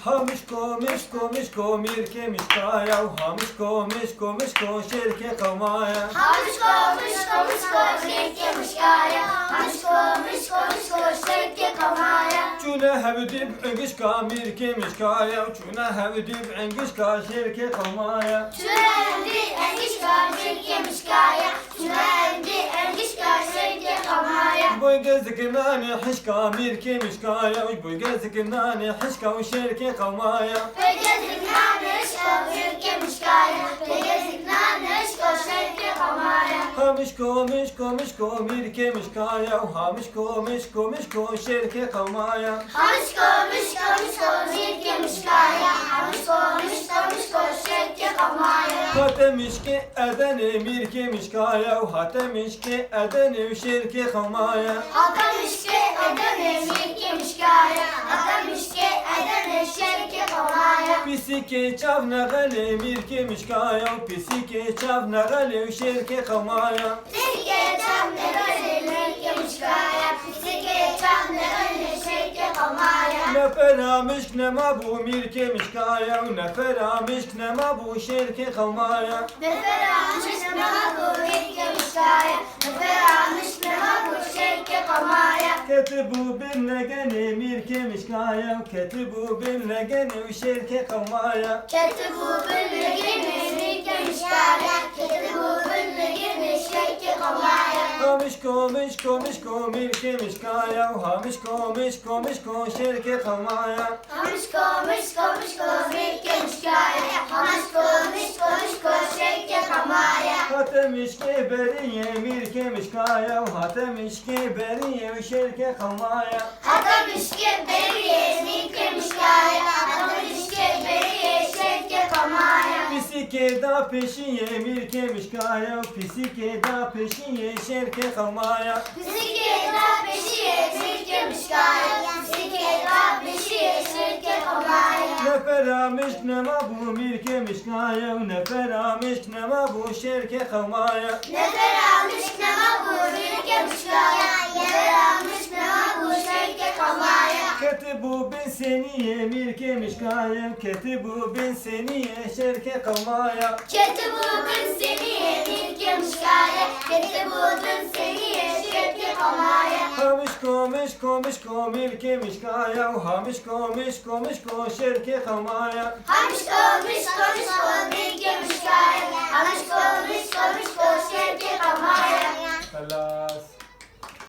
Hamişko mişko mişko mirke mişkaya Hamişko mişko mişko şerke kavmaya Hamişko mişko mişko şerke mişkaya Hamişko mişko mişko şerke kavmaya Çuna hevdib engişka mirke mişkaya Çuna hevdib engişka şerke kavmaya Tünendi engişka şerke mişkaya Tünendi engişka şerke kavmaya Boy geziknani hişka mirke mişkaya Boy geziknani hişka şerke kavmaya Pegezik nanışko şerke mişkaya Pegezik nanışko şerke kavmaya Hamişko mişko mişko mirke mişkaya Hamişko mişko mişko şerke kavmaya Hamişko mişko mişko şerke mişkaya Hamişko mişko mişko şerke kavmaya Hatemişki edeni mirke mişkaya Hatemişki edeni şerke kavmaya Atamışke edene şerke mişkaya Atamışke edene şerke kavmaya Pisike çavna gale mirke mişkaya Pisike çavna gale şerke kavmaya Sike çamne gale şerke mişkaya Sike çamne gale şerke kavmaya Neferamişk nema bu mirke mişkaya Neferamişk nema bu şerke kavmaya Nefer almış ne bu şerke mişkaya Nefer almış ne bu şerke kavmaya Ketibu binle gene mirke mişkaya Ketibu binle gene şerke kavmaya Ketibu bülle gene şerke mişkaya Ketibu bülle gene şerke kavmaya Hamişko mişko mişko mirke mişkaya Hamişko mişko mişko şerke kavmaya Hamişko mişko mişko şerke mişkaya Hamişko mişko mişko şerke kavmaya Hatemişke beriye mirke mişkaya Hatemişke beriye şerke kavmaya Atamışke beriye şerke mişkaya Atamışke beriye şerke kavmaya Pisike da peşiye mirke mişkaya Pisike da peşiye şerke kavmaya Sike da peşiye şerke mişkaya Sike da peşiye şerke kavmaya Neferamişk nema bu mirke mişkaya Neferamişk nema bu şerke kavmaya Nefer almış ne bu şerke mişkaya Nefer almış ne bu şerke kavmaya Ketibu bin seniye mirke mişkaya Ketibu bin seniye şerke kavmaya Ketibu bin seniye şerke mişkaya Ketibu bin seniye şerke kavmaya Hamişko mişko mişko mirke mişkaya Hamişko mişko mişko şerke kavmaya Hamişko mişko mişko şerke mişkaya Hamişko mişko mişko şerke kavmaya Halas